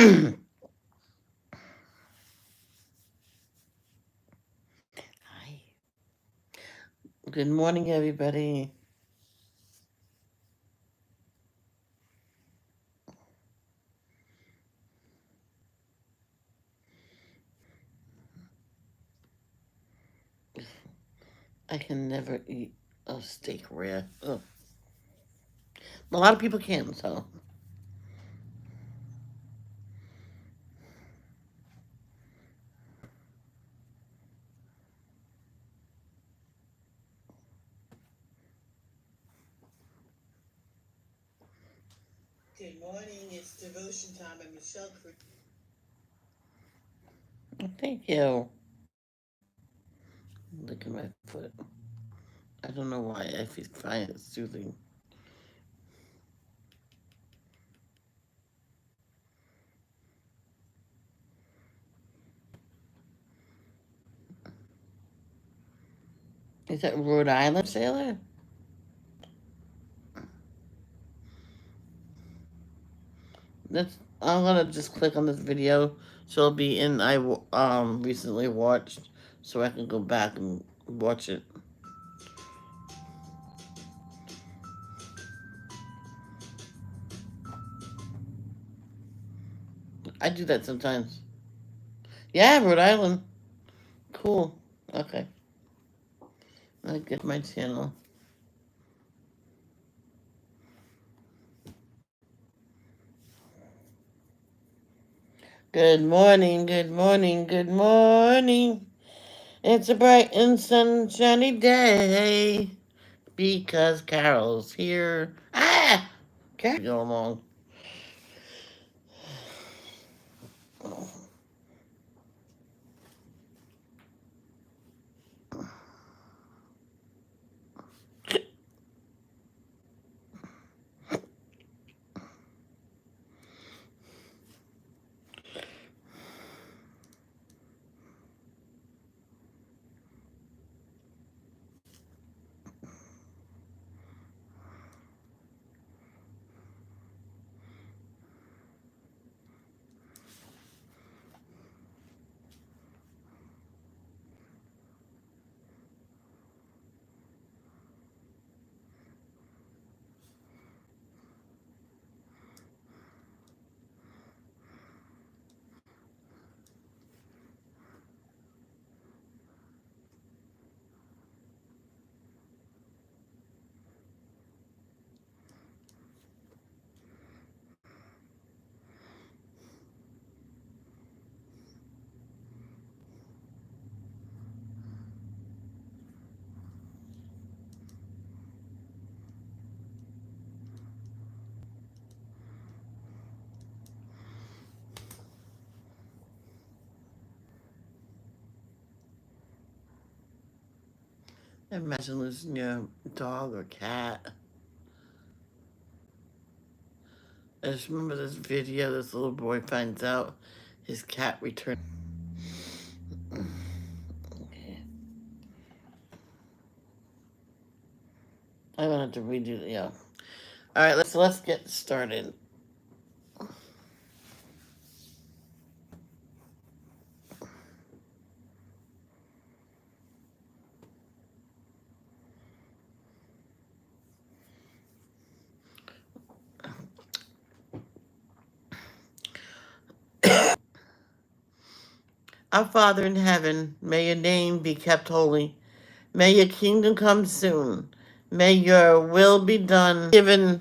Hi. Good morning, everybody. I can never eat a steak rare. Ugh. A lot of people can, so. Good morning. It's devotion time, and Michelle. Thank you. Look at my foot. I don't know why. I find it soothing. Is that Rhode Island sailor? That's. I'm gonna just click on this video, so it'll be in. Recently watched, so I can go back and watch it. I do that sometimes. Yeah, Rhode Island. Cool. Okay. I get my channel. Good morning, good morning, good morning. It's a bright and sunshiny day because Carol's here. Ah! Carol, go along. Imagine losing your dog or cat. I just remember this video. This little boy finds out his cat returned. Okay. I wanted to redo. Yeah. All right. Let's get started. Our Father in heaven, may your name be kept holy. May your kingdom come soon. May your will be done, given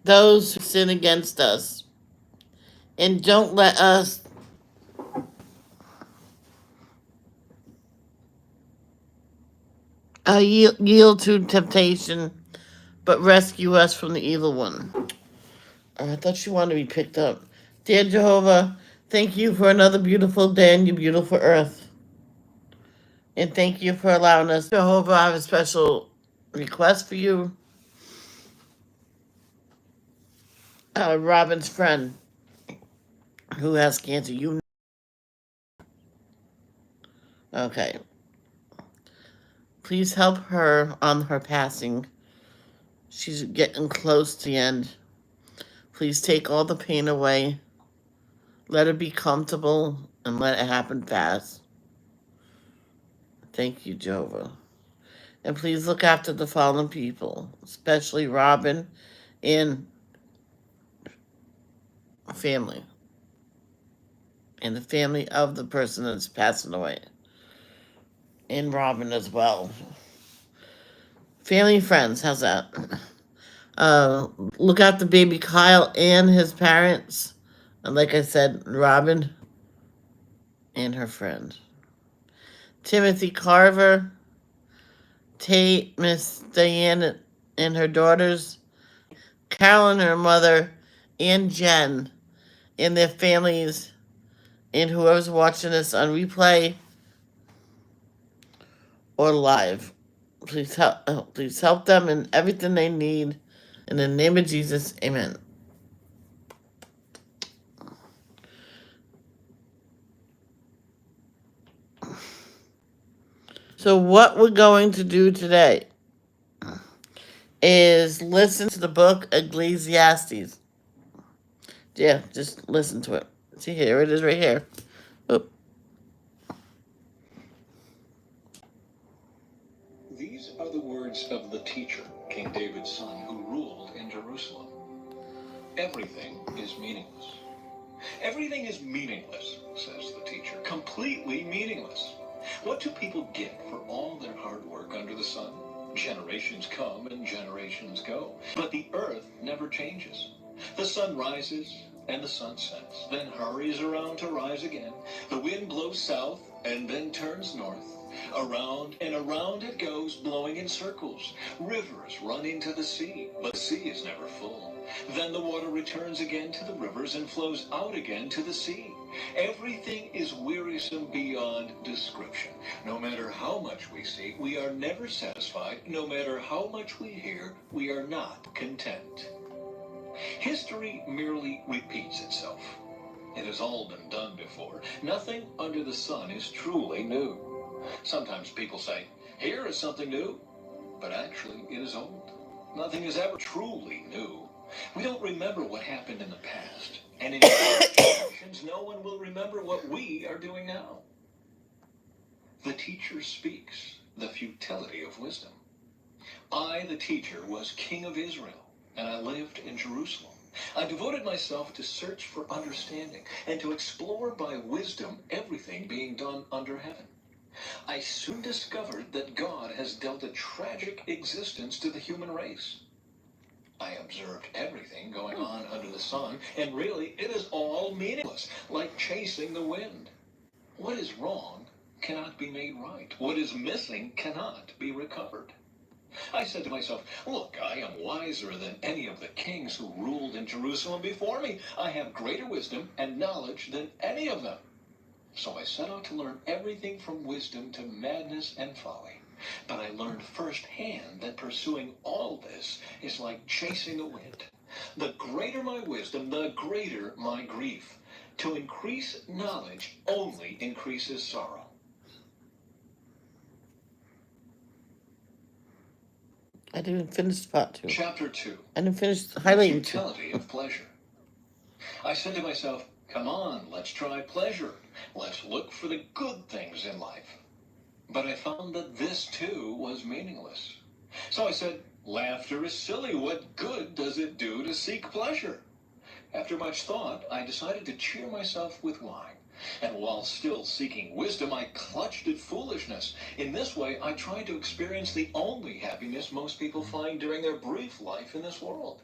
those who sin against us. And don't let us yield to temptation, but rescue us from the evil one. I thought you wanted to be picked up. Dear Jehovah, thank you for another beautiful day on your beautiful earth. And thank you for allowing us. Jehovah, I have a special request for you. Robin's friend who has cancer. Okay. Please help her on her passing. She's getting close to the end. Please take all the pain away. Let it be comfortable and let it happen fast. Thank you, Jehovah. And please look after the fallen people, especially Robin and family, and the family of the person that's passing away, and Robin as well. Family and friends, how's that? Uh, Look after baby Kyle and his parents, and like I said, Robin and her friend. Timothy Carver, Tate, Miss Diane and her daughters, Carolyn and her mother, and Jen and their families, and whoever's watching this on replay or live. Please help them in everything they need. In the name of Jesus, amen. So what we're going to do today is listen to the book Ecclesiastes. Yeah, just listen to it. See, here it is right here. Oop. These are the words of the teacher, King David's son, who ruled in Jerusalem. Everything is meaningless. Everything is meaningless, says the teacher. Completely meaningless. What do people get for all their hard work under the sun? Generations come and generations go. But the earth never changes. The sun rises and the sun sets, then hurries around to rise again. The wind blows south and then turns north. Around and around it goes, blowing in circles. Rivers run into the sea, but the sea is never full. Then the water returns again to the rivers and flows out again to the sea. Everything is wearisome beyond description. No matter how much we see, we are never satisfied. No matter how much we hear, we are not content. History merely repeats itself. It has all been done before. Nothing under the sun is truly new. Sometimes people say, here is something new, but actually it is old. Nothing is ever truly new. We don't remember what happened in the past, and in generations, no one will remember what we are doing now. The teacher speaks the futility of wisdom. I, the teacher, was king of Israel, and I lived in Jerusalem. I devoted myself to search for understanding and to explore by wisdom everything being done under heaven. I soon discovered that God has dealt a tragic existence to the human race. I observed everything going on under the sun, and really, it is all meaningless, like chasing the wind. What is wrong cannot be made right. What is missing cannot be recovered. I said to myself, look, I am wiser than any of the kings who ruled in Jerusalem before me. I have greater wisdom and knowledge than any of them. So I set out to learn everything from wisdom to madness and folly. But I learned firsthand that pursuing all this is like chasing the wind. The greater my wisdom, the greater my grief. To increase knowledge only increases sorrow. I didn't finish part 2. Chapter 2. I didn't finish The highlighting 2. futility of pleasure. I said to myself, come on, let's try pleasure. Let's look for the good things in life. But I found that this too was meaningless. So I said, laughter is silly. What good does it do to seek pleasure? After much thought, I decided to cheer myself with wine. And while still seeking wisdom, I clutched at foolishness. In this way, I tried to experience the only happiness most people find during their brief life in this world.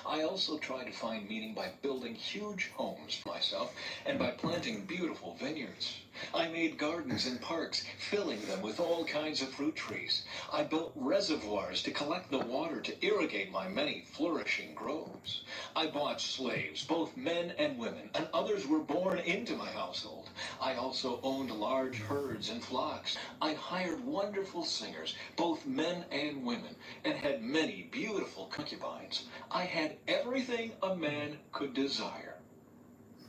I also tried to find meaning by building huge homes for myself and by planting beautiful vineyards. I made gardens and parks, filling them with all kinds of fruit trees. I built reservoirs to collect the water to irrigate my many flourishing groves. I bought slaves, both men and women, and others were born into my household. I also owned large herds and flocks. I hired wonderful singers, both men and women, and had many beautiful concubines. I had everything a man could desire.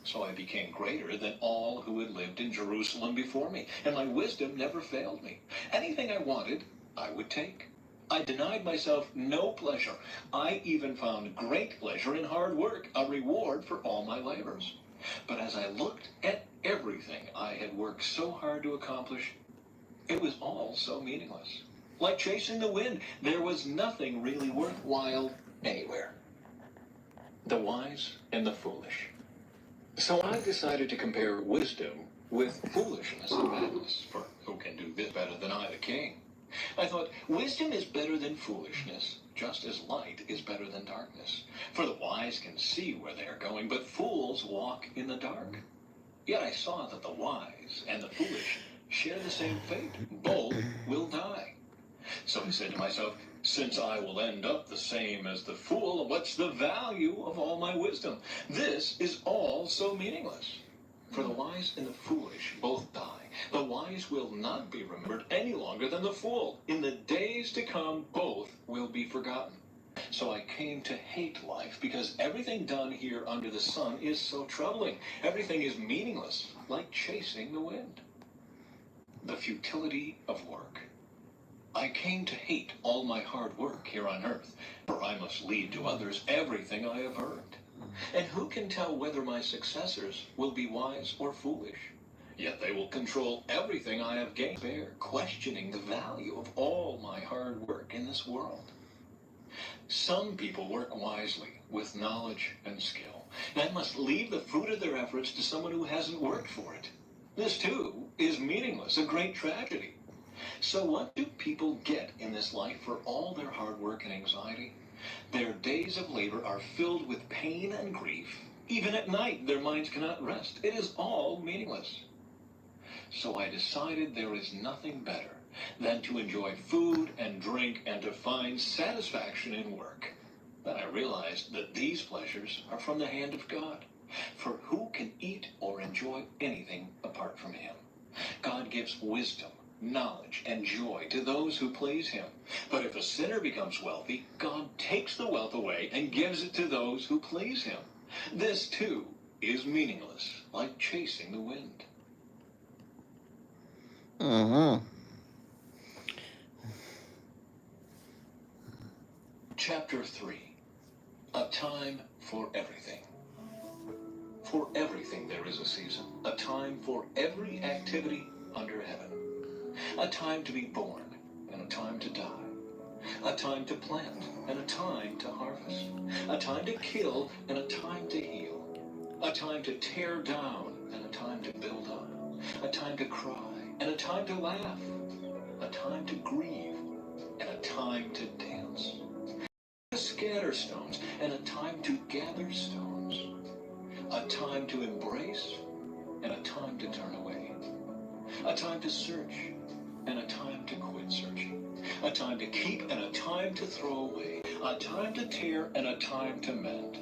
So I became greater than all who had lived in Jerusalem before me, and my wisdom never failed me. Anything I wanted, I would take. I denied myself no pleasure. I even found great pleasure in hard work, a reward for all my labors. But as I looked at everything I had worked so hard to accomplish, it was all so meaningless. Like chasing the wind, there was nothing really worthwhile anywhere. The wise and the foolish. So I decided to compare wisdom with foolishness and madness, for who can do this better than I, the king? I thought, wisdom is better than foolishness, just as light is better than darkness. For the wise can see where they are going, but fools walk in the dark. Yet I saw that the wise and the foolish share the same fate. Both will die. So I said to myself, since I will end up the same as the fool, what's the value of all my wisdom? This is all so meaningless. For the wise and the foolish both die. The wise will not be remembered any longer than the fool. In the days to come, both will be forgotten. So I came to hate life, because everything done here under the sun is so troubling. Everything is meaningless, like chasing the wind. The futility of work. I came to hate all my hard work here on earth, for I must leave to others everything I have earned. And who can tell whether my successors will be wise or foolish? Yet they will control everything I have gained, questioning the value of all my hard work in this world. Some people work wisely, with knowledge and skill, and must leave the fruit of their efforts to someone who hasn't worked for it. This, too, is meaningless, a great tragedy. So what do people get in this life for all their hard work and anxiety? Their days of labor are filled with pain and grief. Even at night, their minds cannot rest. It is all meaningless. So I decided there is nothing better than to enjoy food and drink and to find satisfaction in work. Then I realized that these pleasures are from the hand of God. For who can eat or enjoy anything apart from him? God gives wisdom, knowledge, and joy to those who please him. But if a sinner becomes wealthy, God takes the wealth away and gives it to those who please him. This, too, is meaningless, like chasing the wind. Chapter 3. A time for everything. For everything there is a season, a time for every activity under heaven. A time to be born and a time to die. A time to plant and a time to harvest. A time to kill and a time to heal. A time to tear down and a time to build up. A time to cry and a time to laugh. A time to grieve and a time to dance. To scatter stones and a time to gather stones. A time to embrace and a time to turn away. A time to search and a time to quit searching. A time to keep and a time to throw away. A time to tear and a time to mend.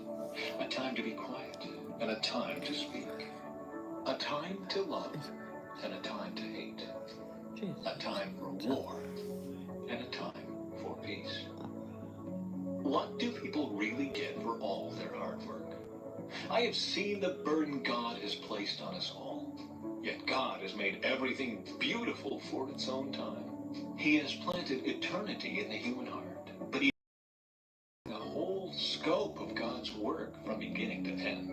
A time to be quiet and a time to speak. A time to love and a time to hate. A time for war and a time for peace. What do people really get for all their hard work? I have seen the burden God has placed on us all. Yet God has made everything beautiful for its own time. He has planted eternity in the human heart, but he the whole scope of God's work from beginning to end.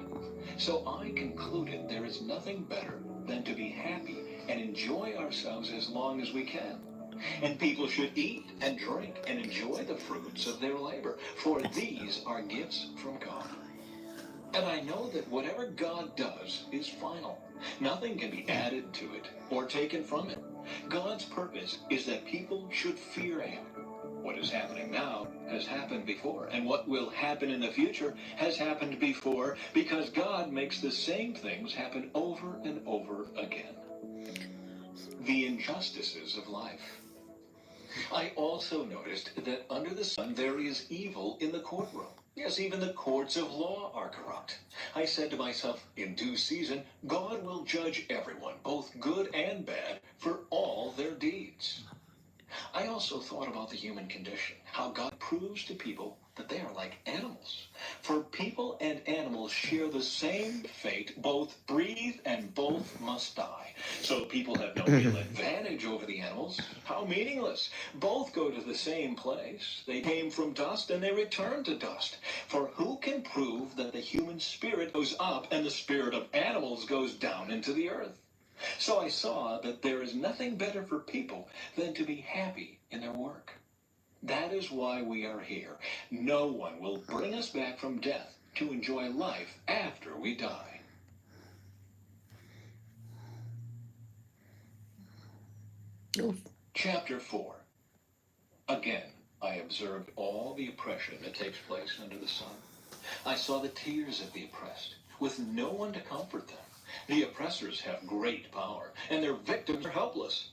So I concluded there is nothing better than to be happy and enjoy ourselves as long as we can. And people should eat and drink and enjoy the fruits of their labor, for these are gifts from God. And I know that whatever God does is final. Nothing can be added to it or taken from it. God's purpose is that people should fear him. What is happening now has happened before, and what will happen in the future has happened before, because God makes the same things happen over and over again. The injustices of life. I also noticed that under the sun there is evil in the courtroom. Yes, even the courts of law are corrupt. I said to myself, in due season, God will judge everyone, both good and bad, for all their deeds. I also thought about the human condition, how God proves to people that they are like animals. For people and animals share the same fate, both breathe and both must die. So people have no real advantage over the animals. How meaningless. Both go to the same place. They came from dust and they return to dust. For who can prove that the human spirit goes up and the spirit of animals goes down into the earth? So I saw that there is nothing better for people than to be happy in their work. That is why we are here. No one will bring us back from death to enjoy life after we die. Chapter 4. Again, I observed all the oppression that takes place under the sun. I saw the tears of the oppressed, with no one to comfort them. The oppressors have great power, and their victims are helpless.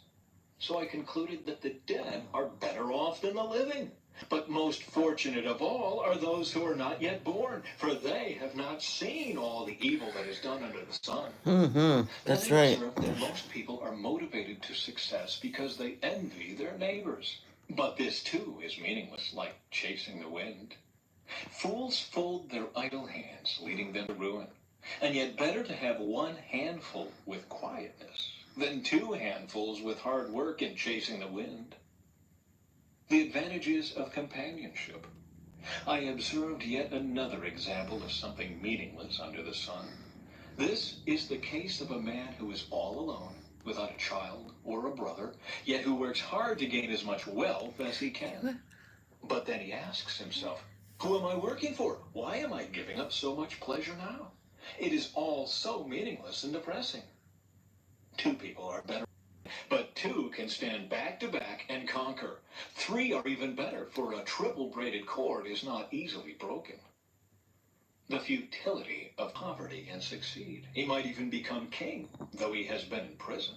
So I concluded that the dead are better off than the living. But most fortunate of all are those who are not yet born, for they have not seen all the evil that is done under the sun. That's And I right. observed that most people are motivated to success because they envy their neighbors. But this too is meaningless, like chasing the wind. Fools fold their idle hands, leading them to ruin. And yet better to have one handful with quietness than two handfuls with hard work and chasing the wind. The advantages of companionship. I observed yet another example of something meaningless under the sun. This is the case of a man who is all alone, without a child or a brother, yet who works hard to gain as much wealth as he can. But then he asks himself, who am I working for? Why am I giving up so much pleasure now? It is all so meaningless and depressing. Two people are better, but two can stand back to back and conquer. Three are even better, for a triple braided cord is not easily broken. The futility of poverty and succeed. He might even become king, though he has been in prison.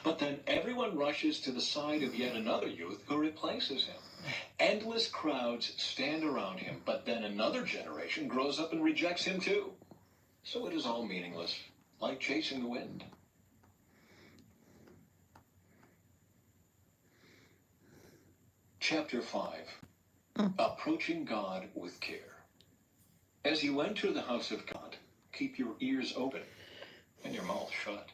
But then everyone rushes to the side of yet another youth who replaces him. Endless crowds stand around him, but then another generation grows up and rejects him too. So it is all meaningless, like chasing the wind. Chapter 5. Approaching God with care. As you enter the house of God, keep your ears open and your mouth shut.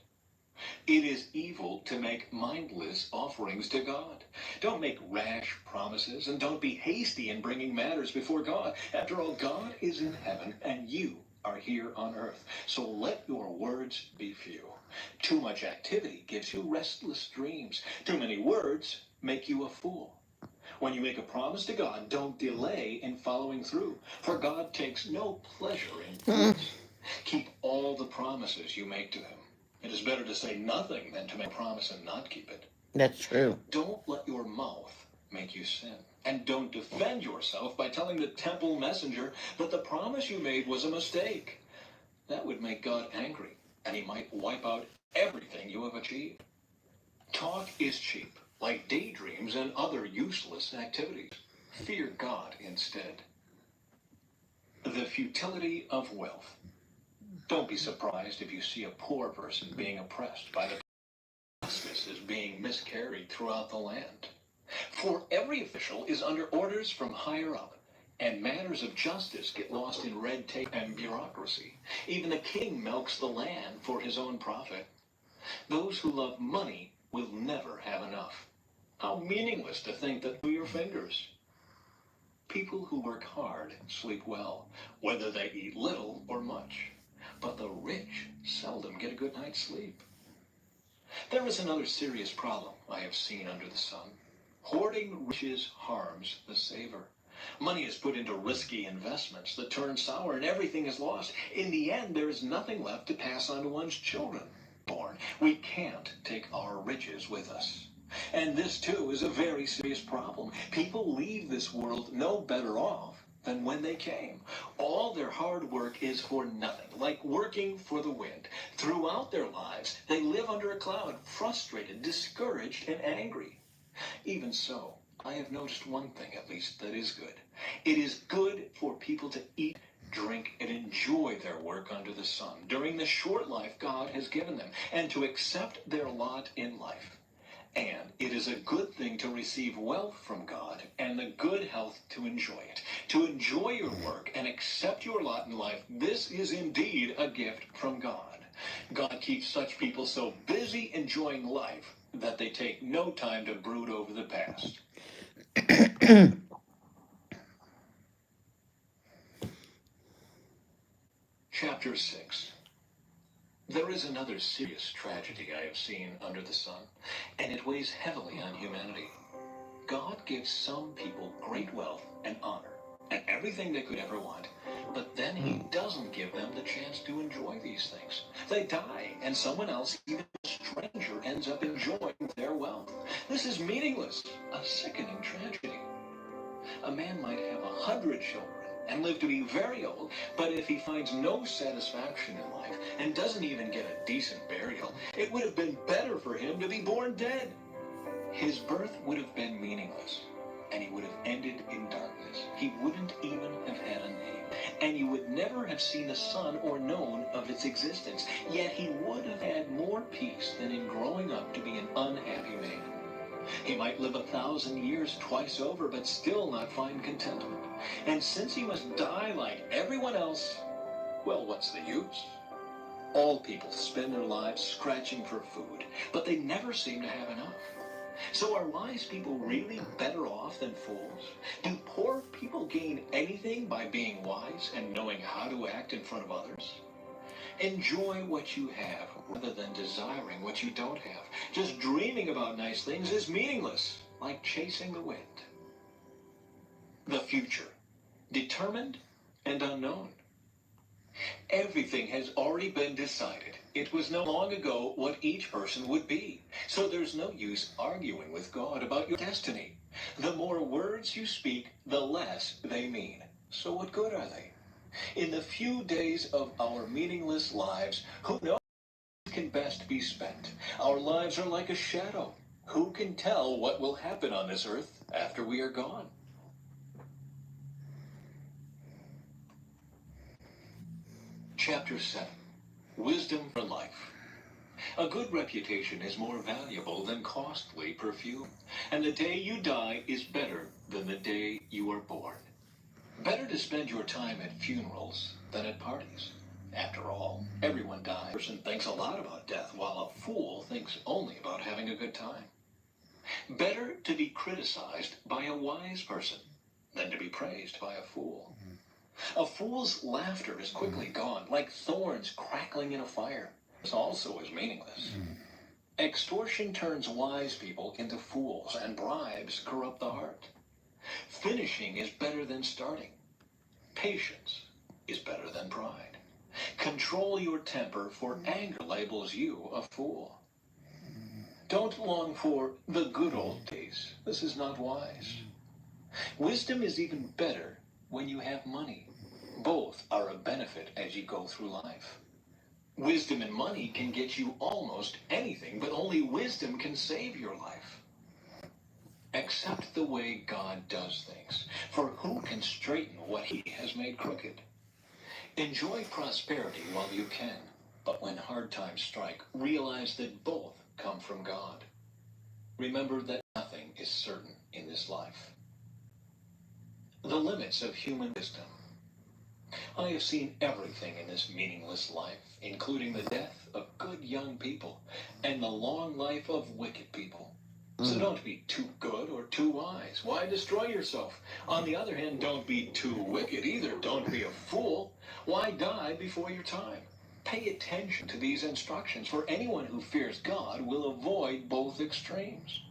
It is evil to make mindless offerings to God. Don't make rash promises, and don't be hasty in bringing matters before God. After all, God is in heaven, and you are here on earth. So let your words be few. Too much activity gives you restless dreams. Too many words make you a fool. When you make a promise to God, don't delay in following through, for God takes no pleasure in fools. Keep all the promises you make to him. It is better to say nothing than to make a promise and not keep it. That's true. Don't let your mouth make you sin. And don't defend yourself by telling the temple messenger that the promise you made was a mistake. That would make God angry, and he might wipe out everything you have achieved. Talk is cheap, like daydreams and other useless activities. Fear God instead. The futility of wealth. Don't be surprised if you see a poor person being oppressed by the justice is being miscarried throughout the land. For every official is under orders from higher up, and matters of justice get lost in red tape and bureaucracy. Even the king milks the land for his own profit. Those who love money will never have enough. How meaningless to think that through your fingers. People who work hard sleep well, whether they eat little or much. But the rich seldom get a good night's sleep. There is another serious problem I have seen under the sun. Hoarding riches harms the saver. Money is put into risky investments that turn sour and everything is lost. In the end, there is nothing left to pass on to one's children. Born, we can't take our riches with us. And this too is a very serious problem. People leave this world no better off than when they came. All their hard work is for nothing, like working for the wind. Throughout their lives, they live under a cloud, frustrated, discouraged, and angry. Even so, I have noticed one thing, at least, that is good. It is good for people to eat, drink, and enjoy their work under the sun during the short life God has given them, and to accept their lot in life. And it is a good thing to receive wealth from God and the good health to enjoy it. To enjoy your work and accept your lot in life, this is indeed a gift from God. God keeps such people so busy enjoying life that they take no time to brood over the past. Chapter 6. There is another serious tragedy I have seen under the sun, and it weighs heavily on humanity. God gives some people great wealth and honor and everything they could ever want, but then he doesn't give them the chance to enjoy these things. They die, and someone else, even a stranger, ends up enjoying their wealth. This is meaningless, a sickening tragedy. A man might have 100 children and live to be very old, but if he finds no satisfaction in life and doesn't even get a decent burial, it would have been better for him to be born dead. His birth would have been meaningless, and he would have ended in darkness. He wouldn't even have had a name, and you would never have seen the sun or known of its existence. Yet he would have had more peace than in growing up to be an unhappy man. He might live 1,000 years twice over, but still not find contentment. And since he must die like everyone else, well, what's the use? All people spend their lives scratching for food, but they never seem to have enough. So are wise people really better off than fools? Do poor people gain anything by being wise and knowing how to act in front of others? Enjoy what you have rather than desiring what you don't have. Just dreaming about nice things is meaningless, like chasing the wind. The future, determined and unknown. Everything has already been decided. It was no long ago what each person would be. So there's no use arguing with God about your destiny. The more words you speak, the less they mean. So what good are they? In the few days of our meaningless lives, who knows what can best be spent? Our lives are like a shadow. Who can tell what will happen on this earth after we are gone? Chapter 7. Wisdom for life. A good reputation is more valuable than costly perfume, and the day you die is better than the day you are born. Better to spend your time at funerals than at parties. After all, everyone dies. A person thinks a lot about death, while a fool thinks only about having a good time. Better to be criticized by a wise person than to be praised by a fool. A fool's laughter is quickly gone, like thorns crackling in a fire. This also is meaningless. Extortion turns wise people into fools, and bribes corrupt the heart. Finishing is better than starting. Patience is better than pride. Control your temper, for anger labels you a fool. Don't long for the good old days. This is not wise. Wisdom is even better when you have money. Both are a benefit as you go through life. Wisdom and money can get you almost anything, but only wisdom can save your life. Accept the way God does things, for who can straighten what he has made crooked? Enjoy prosperity while you can, but when hard times strike, realize that both come from God. Remember that nothing is certain in this life. The limits of human wisdom. I have seen everything in this meaningless life, including the death of good young people and the long life of wicked people. So don't be too good or too wise. Why destroy yourself? On the other hand, don't be too wicked either. Don't be a fool. Why die before your time? Pay attention to these instructions, for anyone who fears God will avoid both extremes.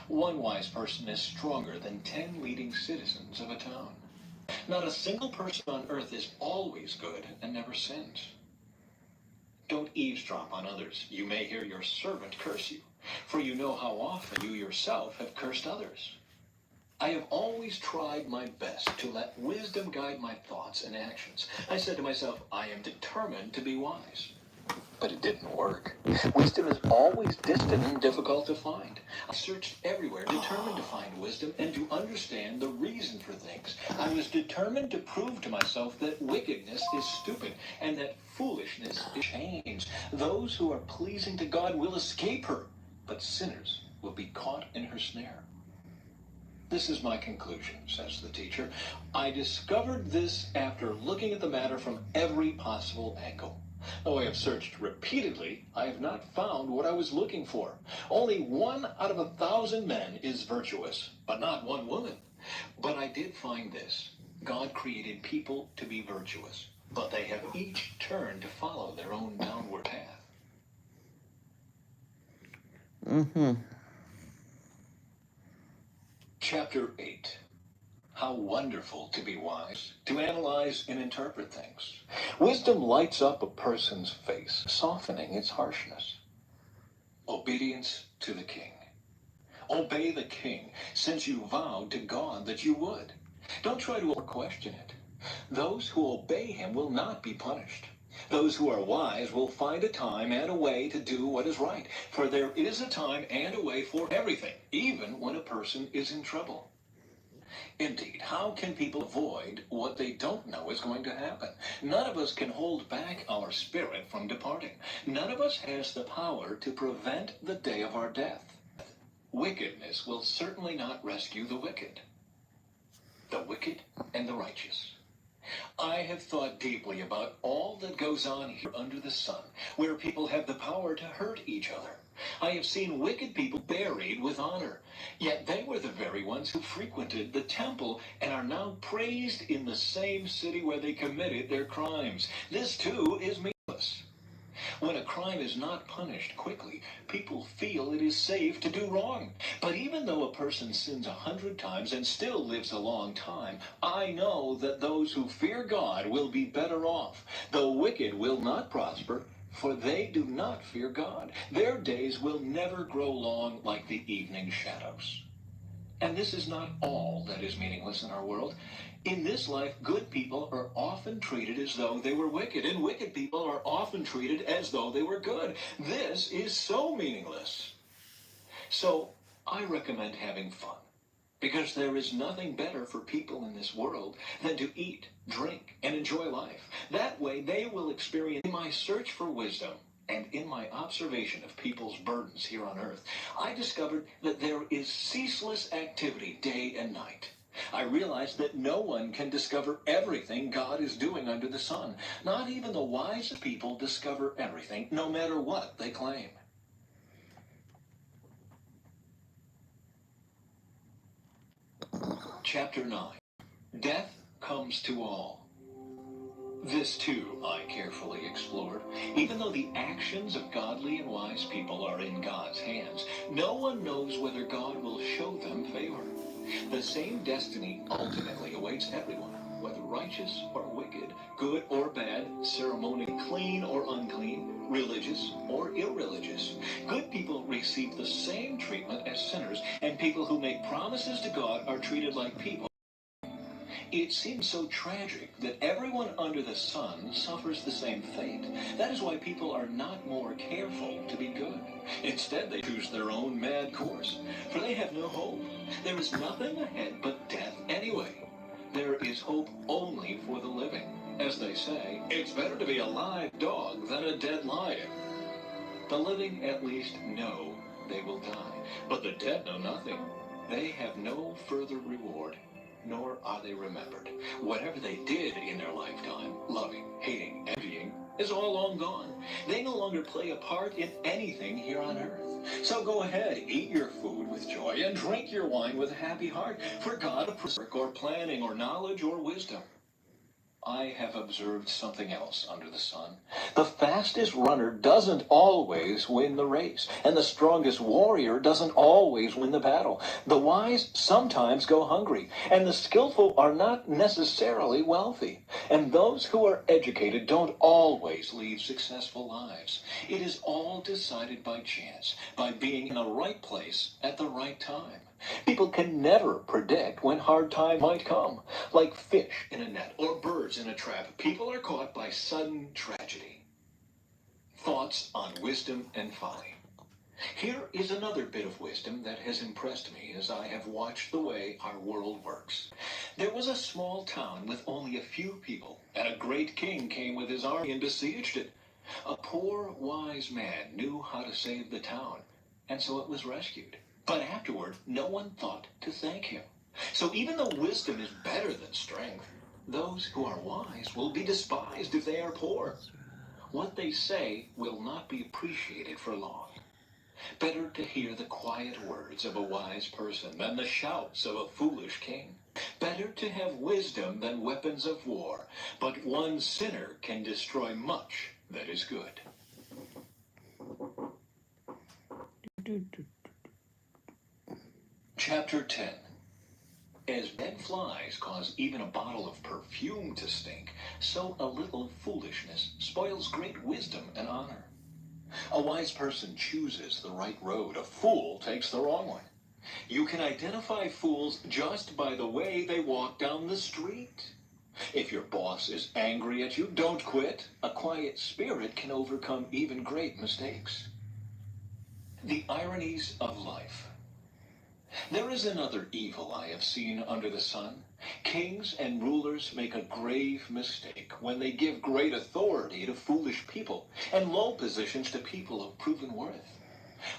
One wise person is stronger than 10 leading citizens of a town. Not a single person on earth is always good and never sins. Don't eavesdrop on others. You may hear your servant curse you, for you know how often you yourself have cursed others. I have always tried my best to let wisdom guide my thoughts and actions. I said to myself, I am determined to be wise. But it didn't work. Wisdom is always distant and difficult to find. I searched everywhere, determined to find wisdom and to understand the reason for things. I was determined to prove to myself that wickedness is stupid and that foolishness is change. Those who are pleasing to God will escape her, but sinners will be caught in her snare. This is my conclusion, says the teacher. I discovered this after looking at the matter from every possible angle. Though I have searched repeatedly, I have not found what I was looking for. Only 1 out of 1,000 men is virtuous, but not one woman. But I did find this. God created people to be virtuous, but they have each turned to follow their own downward path. Chapter 8. How wonderful to be wise, to analyze and interpret things. Wisdom lights up a person's face, softening its harshness. Obedience to the king. Obey the king, since you vowed to God that you would. Don't try to question it. Those who obey him will not be punished. Those who are wise will find a time and a way to do what is right, for there is a time and a way for everything, even when a person is in trouble. Indeed, how can people avoid what they don't know is going to happen? None of us can hold back our spirit from departing. None of us has the power to prevent the day of our death. Wickedness will certainly not rescue the wicked and the righteous. I have thought deeply about all that goes on here under the sun, where people have the power to hurt each other. I have seen wicked people buried with honor, yet they were the very ones who frequented the temple and are now praised in the same city where they committed their crimes. This too is meaningless. When a crime is not punished quickly, people feel it is safe to do wrong. But even though a person sins 100 times and still lives a long time, I know that those who fear God will be better off. The wicked will not prosper, for they do not fear God. Their days will never grow long like the evening shadows. And this is not all that is meaningless in our world. In this life, good people are often treated as though they were wicked, and wicked people are often treated as though they were good. This is so meaningless. So I recommend having fun, because there is nothing better for people in this world than to eat, drink, and enjoy life. That way they will experience my search for wisdom. And in my observation of people's burdens here on earth, I discovered that there is ceaseless activity day and night. I realized that no one can discover everything God is doing under the sun. Not even the wisest people discover everything, no matter what they claim. Chapter 9. Death comes to all. This, too, I carefully explored. Even though the actions of godly and wise people are in God's hands, no one knows whether God will show them favor. The same destiny ultimately awaits everyone, whether righteous or wicked, good or bad, ceremonially clean or unclean, religious or irreligious. Good people receive the same treatment as sinners, and people who make promises to God are treated like people. It seems so tragic that everyone under the sun suffers the same fate. That is why people are not more careful to be good. Instead, they choose their own mad course, for they have no hope. There is nothing ahead but death anyway. There is hope only for the living. As they say, it's better to be a live dog than a dead lion. The living at least know they will die, but the dead know nothing. They have no further reward, nor are they remembered. Whatever they did in their lifetime, loving, hating, envying, is all long gone. They no longer play a part in anything here on earth. So go ahead, eat your food with joy, and drink your wine with a happy heart, for God approves work or planning or knowledge or wisdom. I have observed something else under the sun. The fastest runner doesn't always win the race, and the strongest warrior doesn't always win the battle. The wise sometimes go hungry, and the skillful are not necessarily wealthy. And those who are educated don't always lead successful lives. It is all decided by chance, by being in the right place at the right time. People can never predict when hard times might come. Like fish in a net or birds in a trap, people are caught by sudden tragedy. Thoughts on wisdom and folly. Here is another bit of wisdom that has impressed me as I have watched the way our world works. There was a small town with only a few people, and a great king came with his army and besieged it. A poor, wise man knew how to save the town, and so it was rescued. But afterward, no one thought to thank him. So even though wisdom is better than strength, those who are wise will be despised if they are poor. What they say will not be appreciated for long. Better to hear the quiet words of a wise person than the shouts of a foolish king. Better to have wisdom than weapons of war, but one sinner can destroy much that is good. Chapter 10. As dead flies cause even a bottle of perfume to stink, so a little foolishness spoils great wisdom and honor. A wise person chooses the right road, a fool takes the wrong one. You can identify fools just by the way they walk down the street. If your boss is angry at you, don't quit. A quiet spirit can overcome even great mistakes. The ironies of life. There is another evil I have seen under the sun. Kings and rulers make a grave mistake when they give great authority to foolish people and low positions to people of proven worth.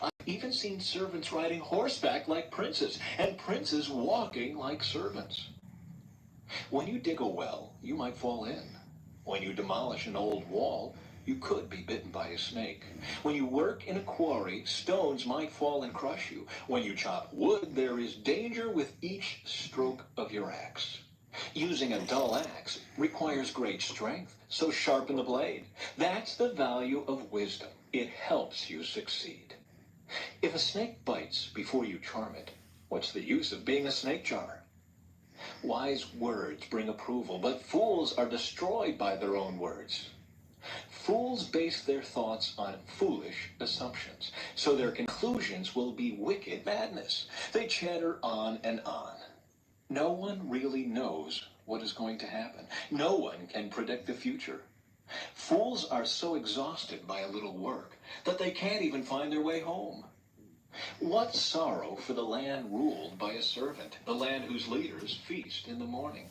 I've even seen servants riding horseback like princes and princes walking like servants. When you dig a well, you might fall in. When you demolish an old wall, you could be bitten by a snake. When you work in a quarry, stones might fall and crush you. When you chop wood, there is danger with each stroke of your axe. Using a dull axe requires great strength, so sharpen the blade. That's the value of wisdom. It helps you succeed. If a snake bites before you charm it, what's the use of being a snake charmer? Wise words bring approval, but fools are destroyed by their own words. Fools base their thoughts on foolish assumptions, so their conclusions will be wicked madness. They chatter on and on. No one really knows what is going to happen. No one can predict the future. Fools are so exhausted by a little work that they can't even find their way home. What sorrow for the land ruled by a servant, the land whose leaders feast in the morning.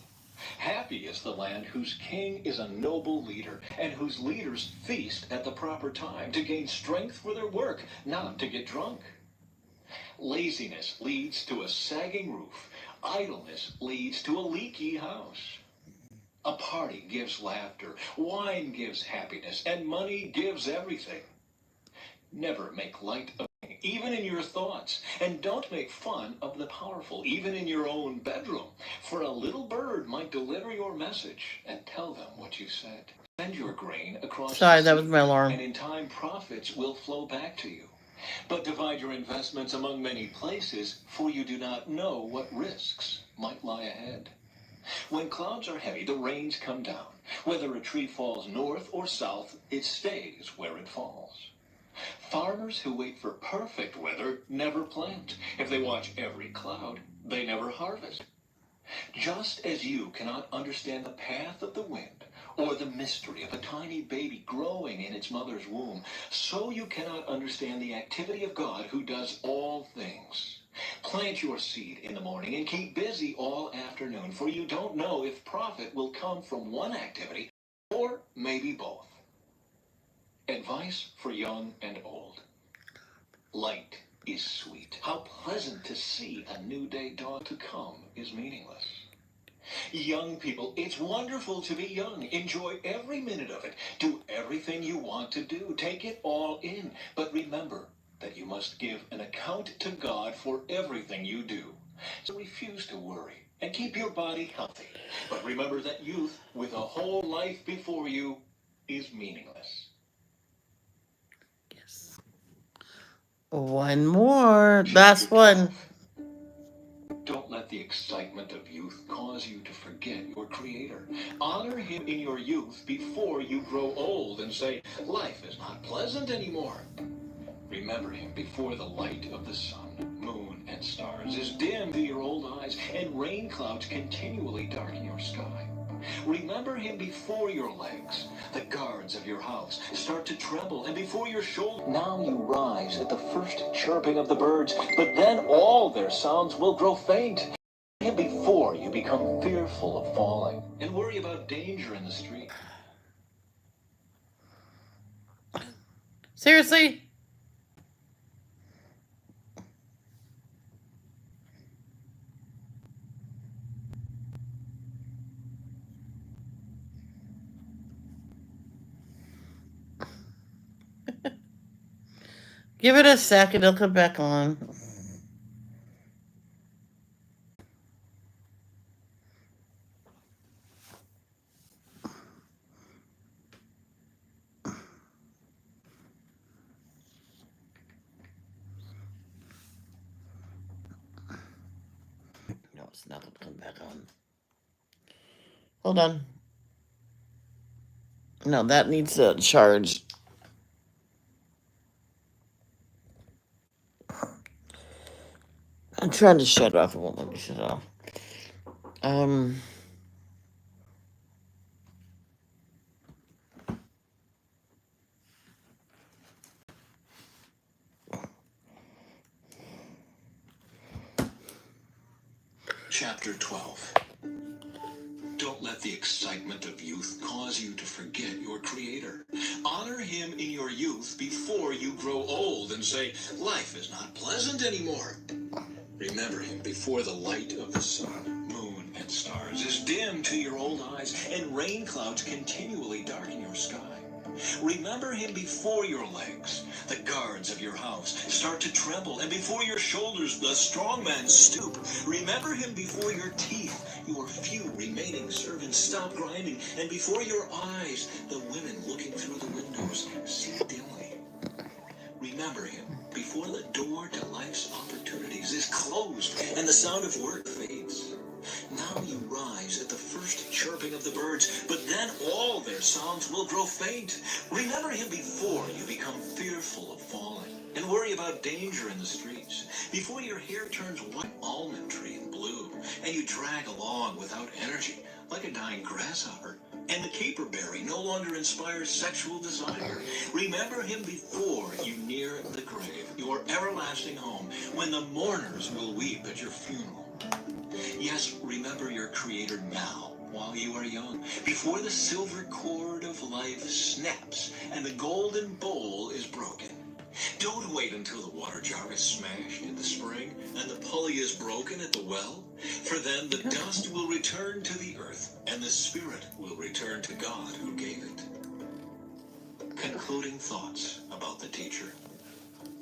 Happy is the land whose king is a noble leader, and whose leaders feast at the proper time to gain strength for their work, not to get drunk. Laziness leads to a sagging roof. Idleness leads to a leaky house. A party gives laughter, wine gives happiness, and money gives everything. Never make light of it, even in your thoughts, and don't make fun of the powerful, even in your own bedroom, for a little bird might deliver your message and tell them what you said. Send your grain across Sorry, the that sea, was my alarm. and in time profits will flow back to you. But divide your investments among many places, for you do not know what risks might lie ahead. When clouds are heavy, the rains come down. Whether a tree falls north or south, it stays where it falls. Farmers who wait for perfect weather never plant. If they watch every cloud, they never harvest. Just as you cannot understand the path of the wind or the mystery of a tiny baby growing in its mother's womb, so you cannot understand the activity of God who does all things. Plant your seed in the morning and keep busy all afternoon, for you don't know if profit will come from one activity or maybe both. Advice for young and old. Light is sweet. How pleasant to see a new day dawn. To come is meaningless. Young people, it's wonderful to be young. Enjoy every minute of it. Do everything you want to do. Take it all in. But remember that you must give an account to God for everything you do. So refuse to worry and keep your body healthy. But remember that youth, with a whole life before you, is meaningless. Yes. One more. Last one. Don't let the excitement of youth cause you to forget your Creator. Honor Him in your youth before you grow old and say, life is not pleasant anymore. Remember Him before the light of the sun, moon, and stars is dim to your old eyes, and rain clouds continually darken your sky. Remember Him before your legs, the guards of your house, start to tremble, and before your shoulder. Now you rise at the first chirping of the birds, but then all their sounds will grow faint. Him before you become fearful of falling, and worry about danger in the street. Seriously? Give it a second, it'll come back on. No, it's not gonna come back on. Hold on. No, that needs a charge. I'm trying to shut it off. It won't let me shut it off. Um, Chapter 12. Don't let the excitement of youth cause you to forget your Creator. Honor Him in your youth before you grow old and say, life is not pleasant anymore. Remember Him before the light of the sun, moon, and stars is dim to your old eyes and rain clouds continually darken your sky. Remember Him before your legs, the guards of your house, start to tremble, and before your shoulders the strong men stoop. Remember Him before your teeth, your few remaining servants stop grinding, and before your eyes the women looking through the windows see dimly. Remember Him before the door to life's opportunities is closed and the sound of work fades. Now you rise at the first chirping of the birds, but then all their songs will grow faint. Remember Him before you become fearful of falling and worry about danger in the streets, before your hair turns white almond tree and blue, and you drag along without energy like a dying grasshopper, and the caperberry no longer inspires sexual desire. Remember Him before you near the grave, your everlasting home, when the mourners will weep at your funeral. Yes, remember your Creator now, while you are young, before the silver cord of life snaps and the golden bowl is broken. Don't wait until the water jar is smashed in the spring and the pulley is broken at the well, for then the dust will return to the earth and the spirit will return to God who gave it. Concluding thoughts about the teacher.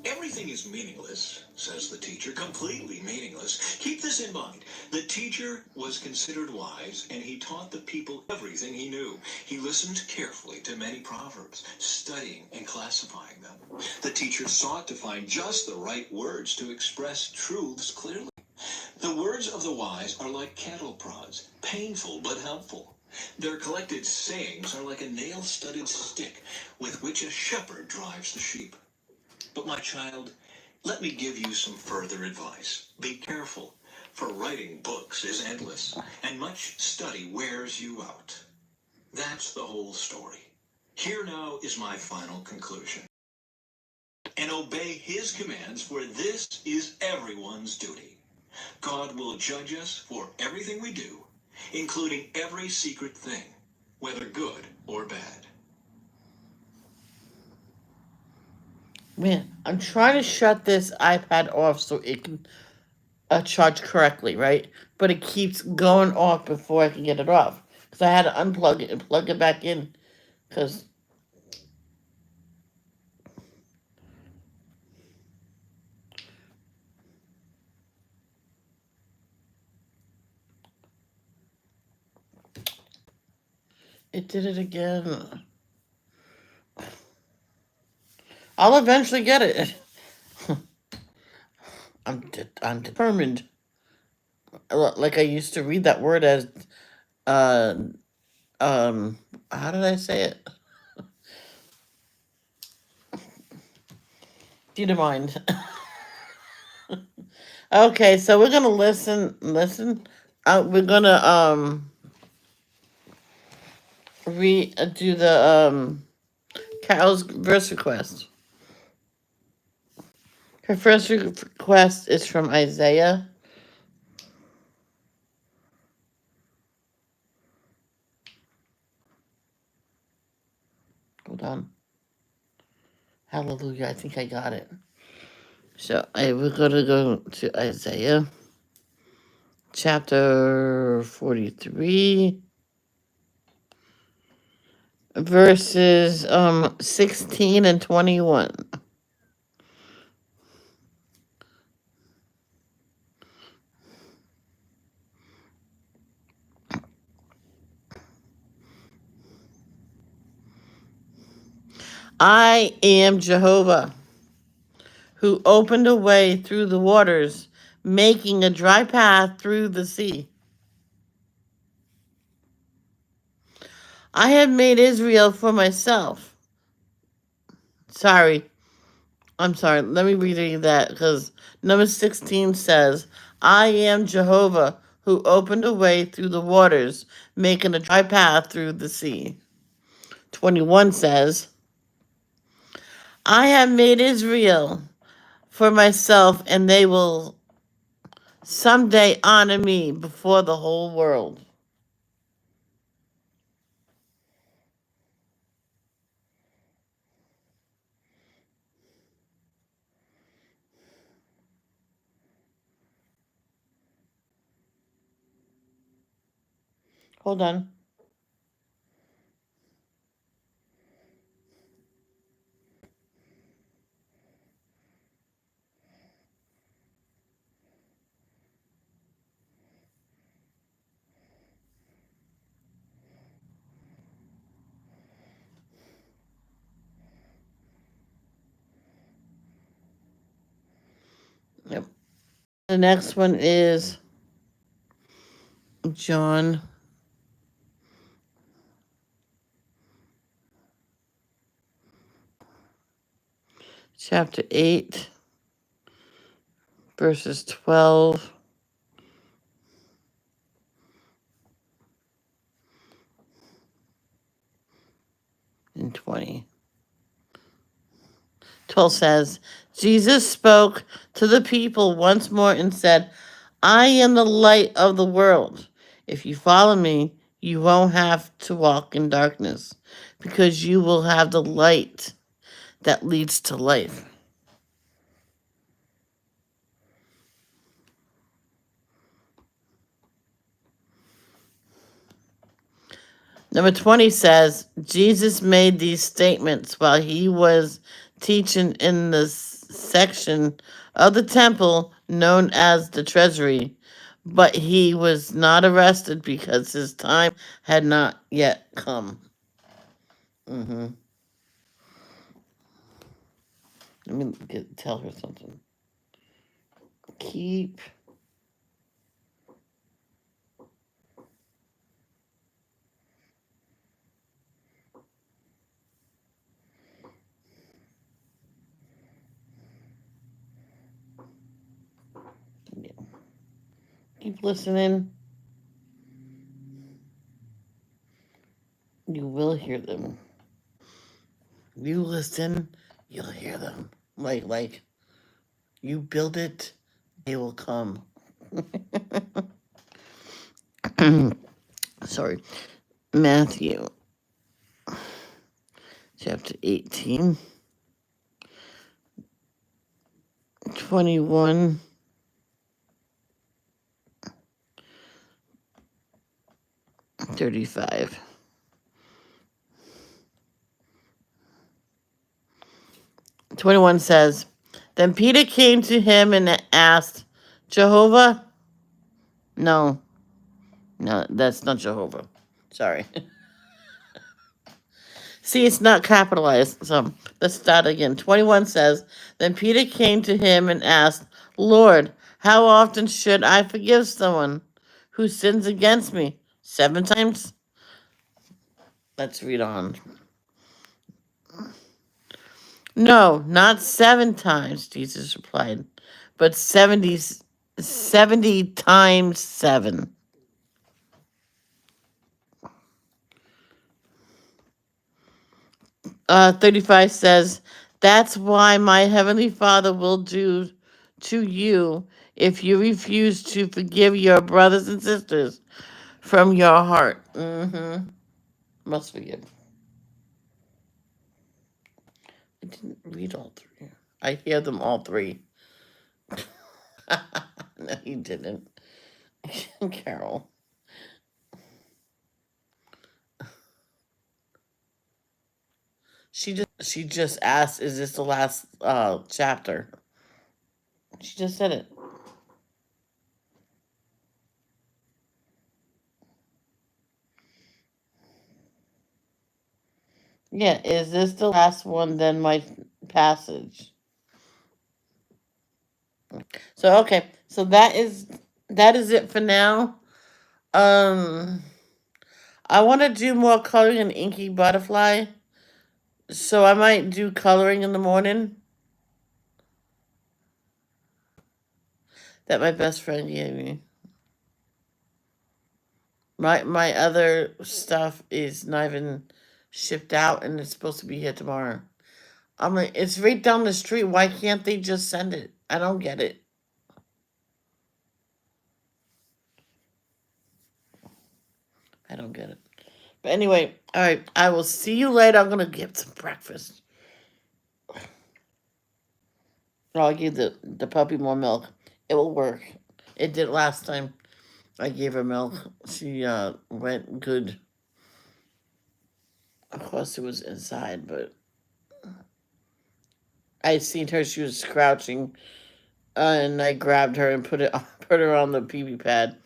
Everything is meaningless, says the teacher, completely meaningless. Keep this in mind. The teacher was considered wise, and he taught the people everything he knew. He listened carefully to many proverbs, studying and classifying them. The teacher sought to find just the right words to express truths clearly. The words of the wise are like cattle prods, painful but helpful. Their collected sayings are like a nail-studded stick with which a shepherd drives the sheep. But my child, let me give you some further advice. Be careful, for writing books is endless, and much study wears you out. That's the whole story. Here now is my final conclusion. And obey His commands, for this is everyone's duty. God will judge us for everything we do, including every secret thing, whether good or bad. Man, I'm trying to shut this iPad off so it can charge correctly, right? But it keeps going off before I can get it off. Because I had to unplug it and plug it back in. Because it did it again. I'll eventually get it. I'm determined. Like I used to read that word as, uh, how did I say it? Do you mind? Okay, so we're gonna listen. We're gonna do the Carol's verse request. Her first request is from Isaiah. Hold on. Hallelujah! I think I got it. So we're gonna go to Isaiah chapter 43. Verses 16 and 21. I am Jehovah, who opened a way through the waters, making a dry path through the sea. I have made Israel for myself. Sorry, I'm sorry. Let me read that because number 16 says, I am Jehovah, who opened a way through the waters, making a dry path through the sea. 21 says, I have made Israel for myself, and they will someday honor me before the whole world. Hold on. Yep. The next one is John chapter 8, verses 12 and 20. 12 says, Jesus spoke to the people once more and said, I am the light of the world. If you follow me, you won't have to walk in darkness, because you will have the light that leads to life. Number 20 says, Jesus made these statements while he was teaching in the section of the temple known as the treasury, but he was not arrested because his time had not yet come. hmm Let me tell her something. Keep keep listening. You will hear them. You listen, you'll hear them. Like you build it, they will come. Sorry. Matthew chapter 18, 21, 35. 21 says, Then Peter came to him and asked, Jehovah? No, that's not Jehovah. Sorry. See, it's not capitalized. So let's start again. 21 says, Then Peter came to him and asked, Lord, how often should I forgive someone who sins against me? 7 times? Let's read on. No, not 7 times, Jesus replied, but 70 times 7. 35 says, That's why my heavenly Father will do to you if you refuse to forgive your brothers and sisters from your heart. Must forgive. I didn't read all 3. I hear them all 3. No, you didn't. Carol. She just asked, is this the last chapter? She just said it. Yeah, is this the last one? Then my passage. So okay, so that is it for now. Um, I want to do more coloring in Inky Butterfly, so I might do coloring in the morning that my best friend gave me. My other stuff is not even shipped out, and it's supposed to be here tomorrow. I'm like, it's right down the street. Why can't they just send it? I don't get it. I don't get it. But anyway, all right. I will see you later. I'm gonna get some breakfast. I'll give the puppy more milk. It will work. It did last time. I gave her milk. She went good. Of course, it was inside, but I seen her. She was crouching, and I grabbed her and put her on the pee pad,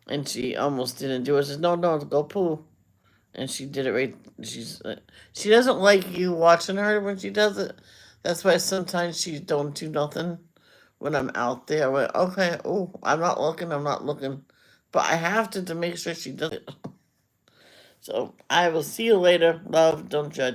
and she almost didn't do it. She says, "No, no, go poo," and she did it right. She doesn't like you watching her when she does it. That's why sometimes she don't do nothing when I'm out there. I went, okay, oh, I'm not looking. I'm not looking, but I have to make sure she does it. So I will see you later. Love, don't judge.